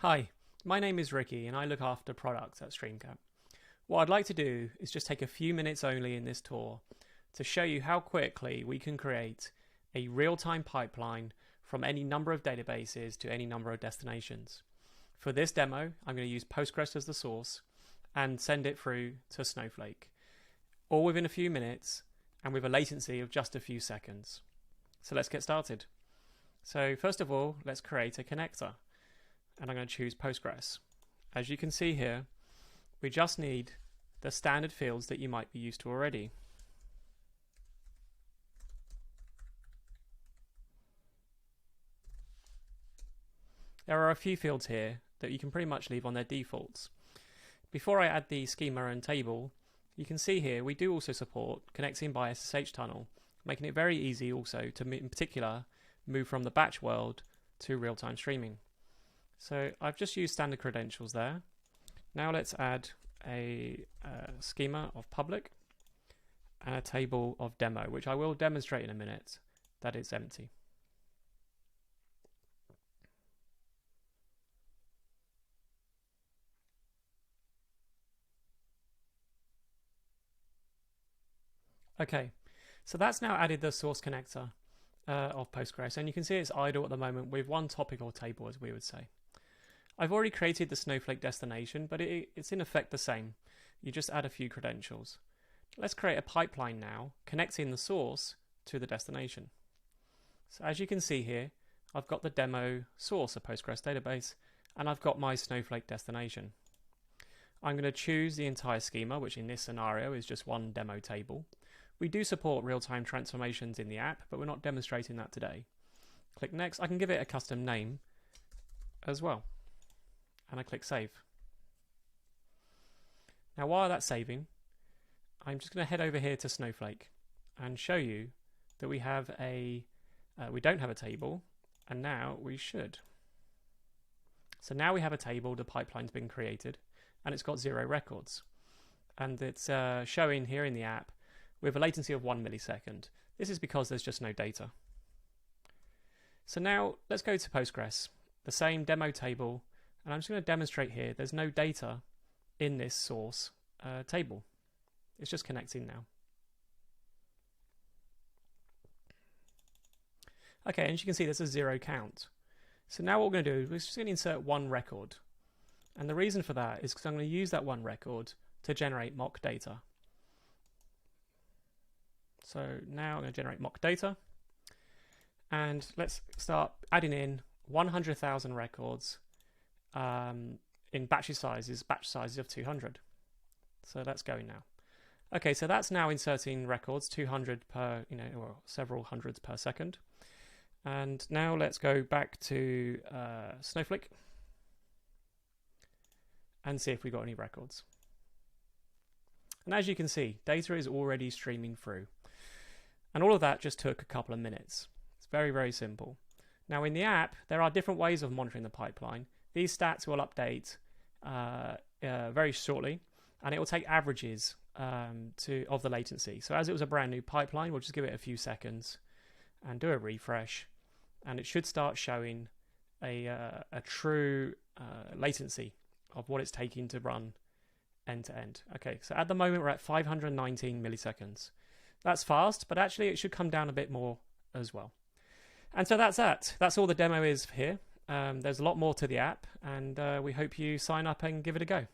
Hi, my name is Ricky and I look after products at Streamkap. What I'd like to do is just take a few minutes only in this tour to show you how quickly we can create a real-time pipeline from any number of databases to any number of destinations. For this demo, I'm going to use Postgres as the source and send it through to Snowflake, all within a few minutes and with a latency of just a few seconds. So let's get started. So first of all, let's create a connector. And I'm going to choose Postgres. As you can see here, we just need the standard fields that you might be used to already. There are a few fields here that you can pretty much leave on their defaults. Before I add the schema and table, you can see here we do also support connecting by SSH tunnel, making it very easy also to, in particular, move from the batch world to real-time streaming. So I've just used standard credentials there. Now let's add a schema of public and a table of demo, which I will demonstrate in a minute that it's empty. Okay, so that's now added the source connector of Postgres, and you can see it's idle at the moment with one topic or table, as we would say. I've already created the Snowflake destination, but it's in effect the same. You just add a few credentials. Let's create a pipeline now, connecting the source to the destination. So as you can see here, I've got the demo source, a Postgres database, and I've got my Snowflake destination. I'm going to choose the entire schema, which in this scenario is just one demo table. We do support real-time transformations in the app, but we're not demonstrating that today. Click Next. I can give it a custom name as well. And I click Save. Now while that's saving, I'm just going to head over here to Snowflake and show you that we have we don't have a table, and now we should. So now we have a table, the pipeline's been created, and it's got 0 records. And it's showing here in the app with a latency of 1 millisecond. This is because there's just no data. So now let's go to Postgres, the same demo table, and I'm just going to demonstrate here there's no data in this source table. It's just connecting now. Okay, and as you can see there's a 0 count. So now what we're going to do is we're just going to insert one record. And the reason for that is because I'm going to use that one record to generate mock data. So now I'm going to generate mock data. And let's start adding in 100,000 records in batch sizes of 200. So that's going now. Okay, so that's now inserting records, 200 per, or several hundreds per second. And now let's go back to Snowflake and see if we got any records. And as you can see, data is already streaming through. And all of that just took a couple of minutes. It's very, very simple. Now in the app, there are different ways of monitoring the pipeline. These stats will update very shortly, and it will take averages of the latency. So as it was a brand new pipeline, we'll just give it a few seconds and do a refresh, and it should start showing a true latency of what it's taking to run end to end. Okay, so at the moment we're at 519 milliseconds. That's fast, but actually it should come down a bit more as well. And so that's that. That's all the demo is here. There's a lot more to the app, and we hope you sign up and give it a go.